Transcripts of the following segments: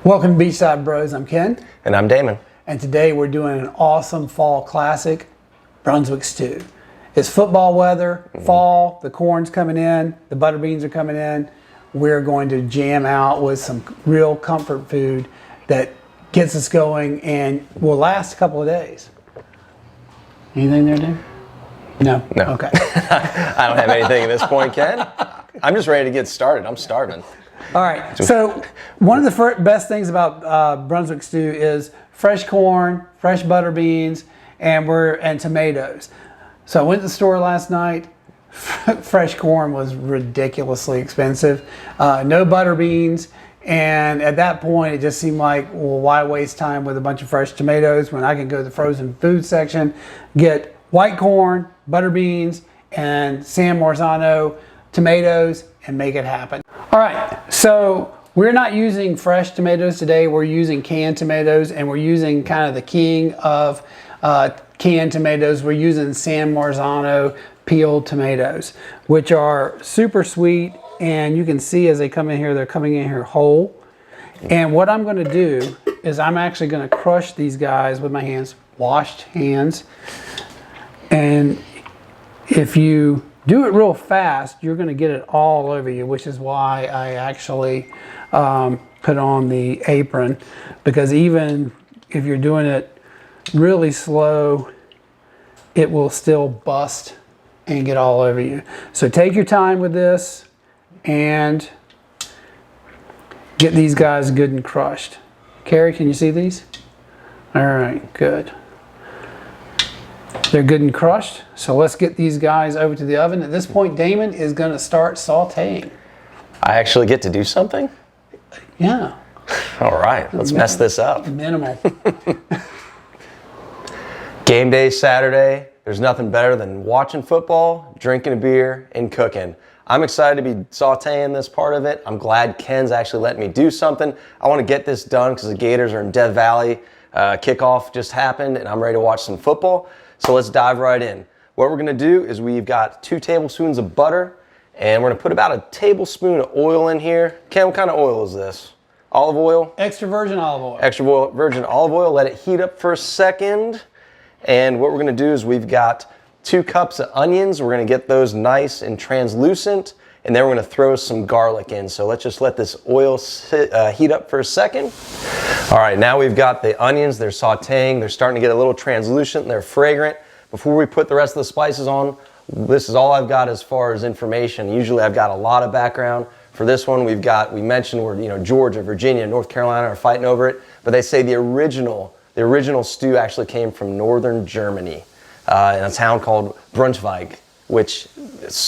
Welcome to Beachside Bros. I'm Ken. And I'm Damon. And today we're doing an awesome fall classic, Brunswick stew. It's football weather, fall, the corn's coming in, the butterbeans are coming in. We're going to jam out with some real comfort food that gets us going and will last a couple of days. Anything there, Dave? No? No. Okay. I don't have anything at this point, Ken. I'm just ready to get started. I'm starving. All right, so one of the best things about Brunswick stew is fresh corn, fresh butter beans, and tomatoes. So I went to the store last night. Fresh corn was ridiculously expensive. No butter beans, and at that point it just seemed like, well, why waste time with a bunch of fresh tomatoes when I can go to the frozen food section, get white corn, butter beans, and San Marazano tomatoes, and make it happen. All right, so we're not using fresh tomatoes today. We're using canned tomatoes, and we're using kind of the king of canned tomatoes. We're using San Marazano peeled tomatoes, which are super sweet, and you can see as they come in here, they're coming in here whole. And what I'm gonna do is I'm actually gonna crush these guys with my hands, washed hands. And if you do it real fast, you're going to get it all over you, which is why I actually put on the apron, because even if you're doing it really slow, it will still bust and get all over you. So take your time with this and get these guys good and crushed. Carrie, can you see these? All right, good. They're good and crushed, so let's get these guys over to the oven. At this point, Damon is going to start sauteing. I actually get to do something? Yeah. All right, let's mess this up. Minimal. Game day Saturday. There's nothing better than watching football, drinking a beer, and cooking. I'm excited to be sauteing this part of it. I'm glad Ken's actually letting me do something. I want to get this done because the Gators are in Death Valley. Kickoff just happened, and I'm ready to watch some football. So let's dive right in. What we're gonna do is we've got 2 tablespoons of butter, and we're gonna put about a tablespoon of oil in here. Ken, what kind of oil is this? Olive oil? Extra virgin olive oil. Extra virgin olive oil. Let it heat up for a second. And what we're gonna do is we've got 2 cups of onions. We're gonna get those nice and translucent, and then we're gonna throw some garlic in. So let's just let this oil heat up for a second. All right, now we've got the onions. They're sauteing. They're starting to get a little translucent. They're fragrant. Before we put the rest of the spices on, this is all I've got as far as information. Usually I've got a lot of background. For this one, we mentioned where Georgia, Virginia, North Carolina are fighting over it, but they say the original stew actually came from northern Germany, in a town called Brunswick, which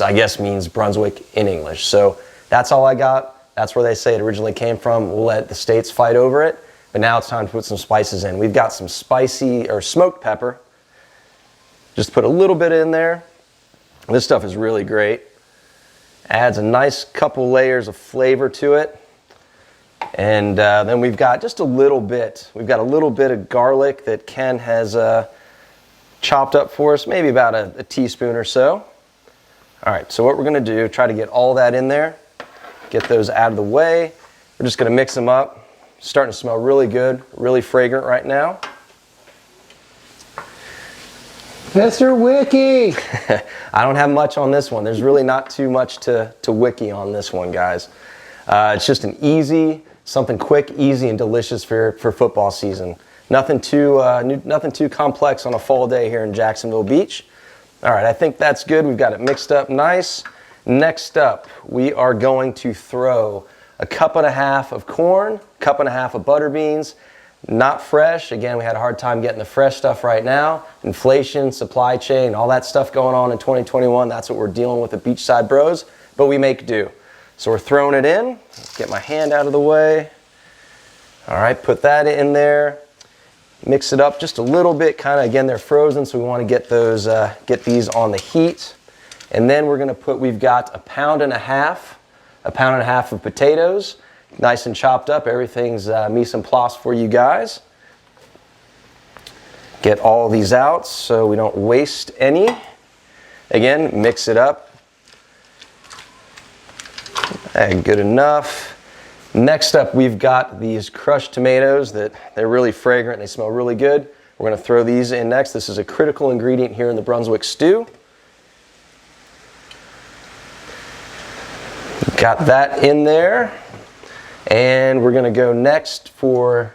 I guess means Brunswick in English. So that's all I got. That's where they say it originally came from. We'll let the states fight over it. But now it's time to put some spices in. We've got some spicy or smoked pepper. Just put a little bit in there. This stuff is really great. Adds a nice couple layers of flavor to it. And then we've got just a little bit. We've got a little bit of garlic that Ken has chopped up for us, maybe about a teaspoon or so. All right, so what we're gonna do, try to get all that in there, get those out of the way. We're just gonna mix them up. Starting to smell really good, really fragrant right now. Mr. Wiki! I don't have much on this one. There's really not too much to wiki on this one, guys. It's just something quick, easy, and delicious for football season. Nothing too complex on a fall day here in Jacksonville Beach. All right, I think that's good. We've got it mixed up nice. Next up, we are going to throw a 1.5 cups of corn, 1.5 cups of butter beans, not fresh. Again, we had a hard time getting the fresh stuff right now. Inflation, supply chain, all that stuff going on in 2021. That's what we're dealing with at Beachside Bros, but we make do. So we're throwing it in. Get my hand out of the way. All right, put that in there. Mix it up just a little bit, kind of, again, they're frozen, so we want to get these on the heat. And then we've got 1.5 pounds, 1.5 pounds of potatoes, nice and chopped up. Everything's mise en place for you guys. Get all these out so we don't waste any. Again, mix it up. Good enough. Next up, we've got these crushed tomatoes that they're really fragrant and they smell really good. We're going to throw these in next. This is a critical ingredient here in the Brunswick stew. Got that in there. And we're going to go next for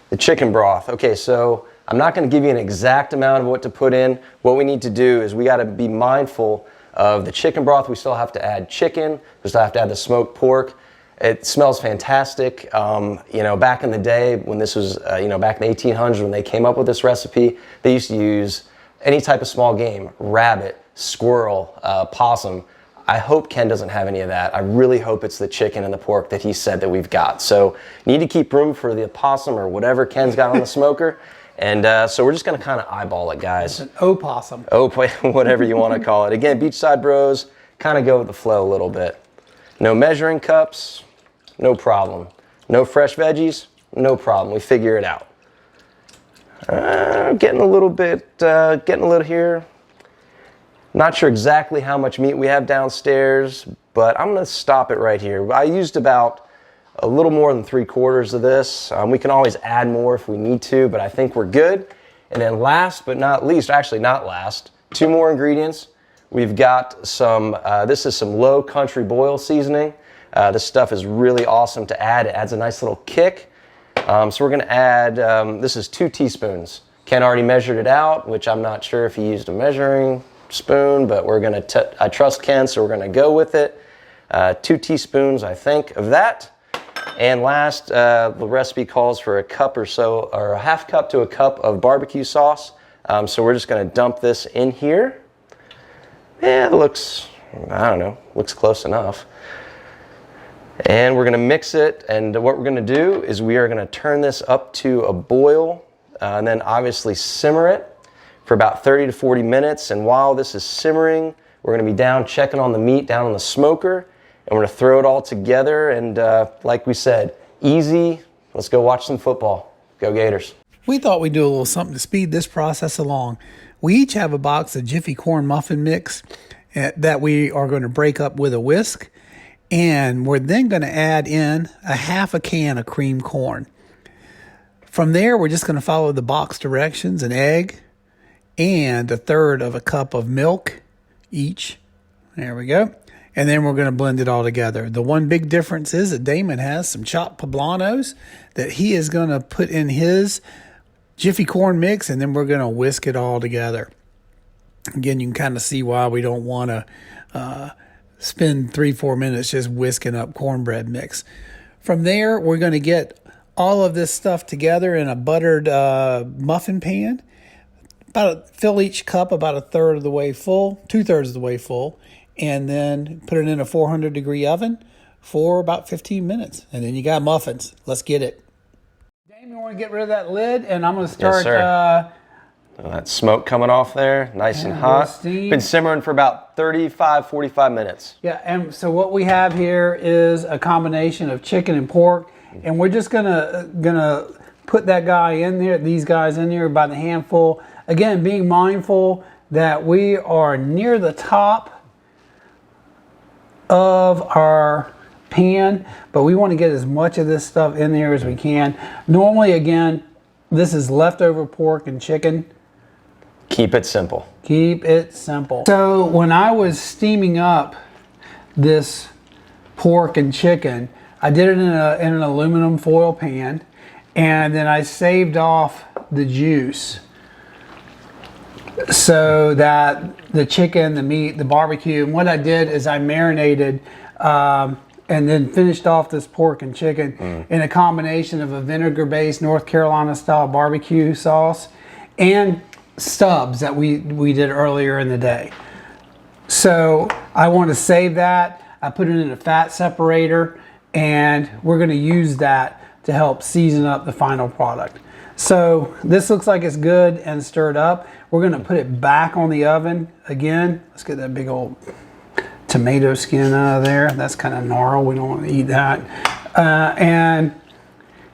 the chicken broth. Okay, so I'm not going to give you an exact amount of what to put in. What we need to do is we got to be mindful of the chicken broth. We still have to add chicken. We still have to add the smoked pork. It smells fantastic. You know, back in the day when this was, you know, back in the 1800s when they came up with this recipe, they used to use any type of small game, rabbit, squirrel, possum. I hope Ken doesn't have any of that. I really hope it's the chicken and the pork that he said that we've got. So you need to keep room for the opossum or whatever Ken's got on the smoker. And so we're just gonna kind of eyeball it, guys. It's an opossum. Oh, whatever you wanna call it. Again, beachside bros, kind of go with the flow a little bit. No measuring cups, no problem. No fresh veggies, no problem. We figure it out. Getting a little here. Not sure exactly how much meat we have downstairs, but I'm gonna stop it right here. I used about a little more than 3/4 of this. We can always add more if we need to, but I think we're good. And then last but not least, actually not last, 2 more ingredients. We've got some, this is some low country boil seasoning. This stuff is really awesome to add. It adds a nice little kick. So we're gonna add, this is 2 teaspoons. Ken already measured it out, which I'm not sure if he used a measuring spoon, but we're gonna, I trust Ken, so we're gonna go with it. 2 teaspoons, I think, of that. And last, the recipe calls for a cup or so, or a 1/2 cup to a cup of barbecue sauce. So we're just gonna dump this in here. Yeah, it looks, I don't know, looks close enough. And we're gonna mix it, and what we're gonna do is we are gonna turn this up to a boil, and then obviously simmer it for about 30 to 40 minutes. And while this is simmering, we're gonna be down checking on the meat down on the smoker, and we're gonna throw it all together. And like we said, easy. Let's go watch some football. Go Gators. We thought we'd do a little something to speed this process along. We each have a box of Jiffy corn muffin mix that we are going to break up with a whisk. And we're then going to add in a 1/2 can of cream corn. From there, we're just going to follow the box directions, an egg and 1/3 of a cup of milk each. There we go. And then we're going to blend it all together. The one big difference is that Damon has some chopped poblanos that he is going to put in his Jiffy corn mix, and then we're going to whisk it all together. Again, you can kind of see why we don't want to spend 3-4 minutes just whisking up cornbread mix. From there, we're going to get all of this stuff together in a buttered muffin pan. Fill each cup about 1/3 of the way full, 2/3 of the way full, and then put it in a 400-degree oven for about 15 minutes. And then you got muffins. Let's get it. Damon, you want to get rid of that lid? And I'm going to start... Yes, that smoke coming off there, nice and hot. Been simmering for about 35, 45 minutes. Yeah, and so what we have here is a combination of chicken and pork, and we're just gonna put that guy in there, these guys in there by the handful. Again, being mindful that we are near the top of our pan, but we want to get as much of this stuff in there as we can. Normally, again, this is leftover pork and chicken. Keep it simple. Keep it simple. So when I was steaming up this pork and chicken, I did it in an aluminum foil pan, and then I saved off the juice so that the chicken, the meat, the barbecue, and what I did is I marinated and then finished off this pork and chicken in a combination of a vinegar-based North Carolina style barbecue sauce and stubs that we did earlier in the day. So I want to save that. I put it in a fat separator, and we're going to use that to help season up the final product. So this looks like it's good and stirred up. We're going to put it back on the oven again. Let's get that big old tomato skin out of there. That's kind of gnarly. We don't want to eat that. And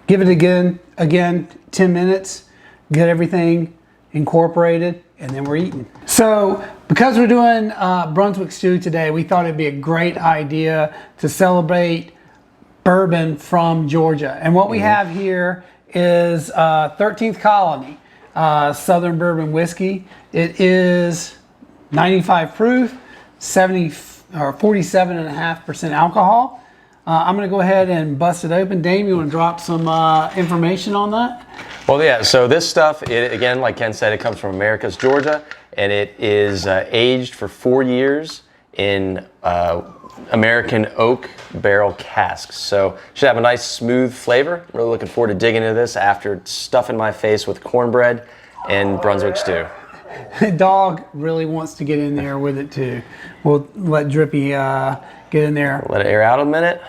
give it again 10 minutes. Get everything incorporated, and then we're eating. So because we're doing Brunswick stew today, we thought it'd be a great idea to celebrate bourbon from Georgia. And what we have here is 13th Colony Southern Bourbon Whiskey. It is 95 proof, 47.5% alcohol. I'm going to go ahead and bust it open. Dame, you want to drop some information on that? Well, yeah, so this stuff, again, like Ken said, it comes from Americus, Georgia, and it is aged for 4 years in American oak barrel casks. So should have a nice smooth flavor. Really looking forward to digging into this after stuffing my face with cornbread and Brunswick stew. The dog really wants to get in there with it too. We'll let Drippy get in there. Let it air out a minute.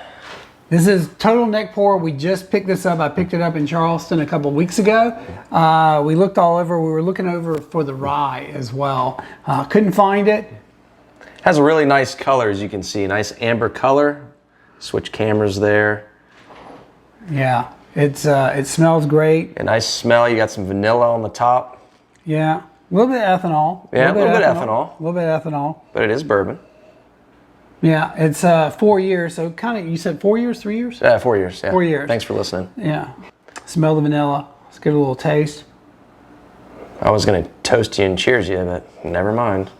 This is total neck pour. We just picked this up. I picked it up in Charleston a couple of weeks ago. We looked all over. We were looking over for the rye as well. Couldn't find it. Has a really nice color, as you can see. Nice amber color. Switch cameras there. Yeah, it smells great. A nice smell. You got some vanilla on the top. Yeah, a little bit of ethanol. Yeah, a little bit of ethanol. A little bit of ethanol. But it is bourbon. Yeah, it's 4 years. So kind of, you said 4 years, 3 years? 4 years. Yeah. 4 years. Thanks for listening. Yeah. Smell the vanilla. Let's give it a little taste. I was going to toast you and cheers you, but never mind.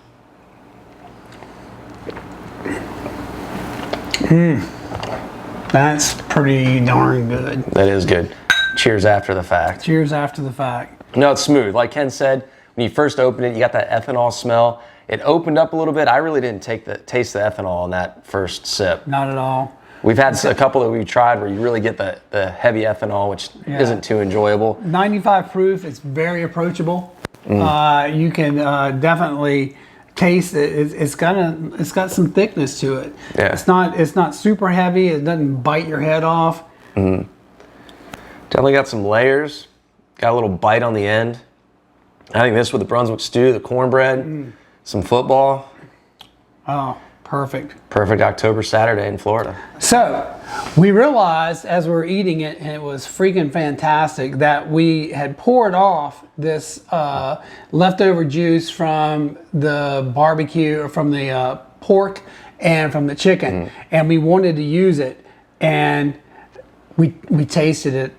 That's pretty darn good. That is good. Cheers after the fact. Cheers after the fact. No, it's smooth. Like Ken said, when you first open it, you got that ethanol smell. It opened up a little bit. I really didn't taste the ethanol on that first sip. Not at all. We've had a couple that we've tried where you really get the heavy ethanol, which isn't too enjoyable. 95 proof. It's very approachable. You can definitely taste it. It's got some thickness to it. Yeah. It's not super heavy. It doesn't bite your head off. Definitely got some layers. Got a little bite on the end. I think this with the Brunswick stew, the cornbread, some football. Oh, perfect. Perfect October Saturday in Florida. So we realized as we were eating it, and it was freaking fantastic, that we had poured off this leftover juice from the barbecue, or from the pork and from the chicken, and we wanted to use it, and we tasted it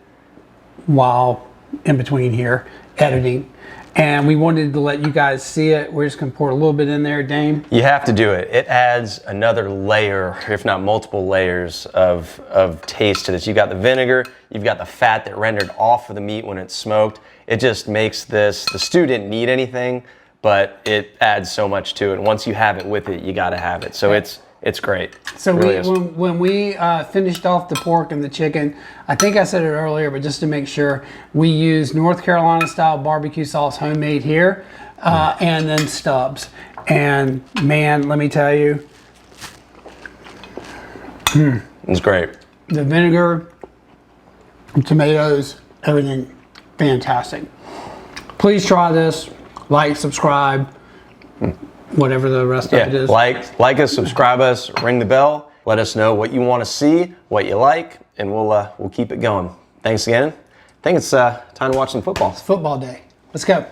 while in between here editing. And we wanted to let you guys see it. We're just gonna pour a little bit in there, Dame. You have to do it. It adds another layer, if not multiple layers of taste to this. You've got the vinegar, you've got the fat that rendered off of the meat when it's smoked. It just makes this, the stew didn't need anything, but it adds so much to it. And once you have it with it, you gotta have it. So it's great. So it really when we finished off the pork and the chicken, I think I said it earlier, but just to make sure, we used North Carolina style barbecue sauce, homemade here, and then Stubbs. And man, let me tell you, it's great. the vinegar, tomatoes, everything, fantastic. Please try this. Like, subscribe. Whatever the rest of it is. Like us, subscribe us, ring the bell. Let us know what you want to see, what you like, and we'll keep it going. Thanks again. I think it's time to watch some football. It's football day. Let's go.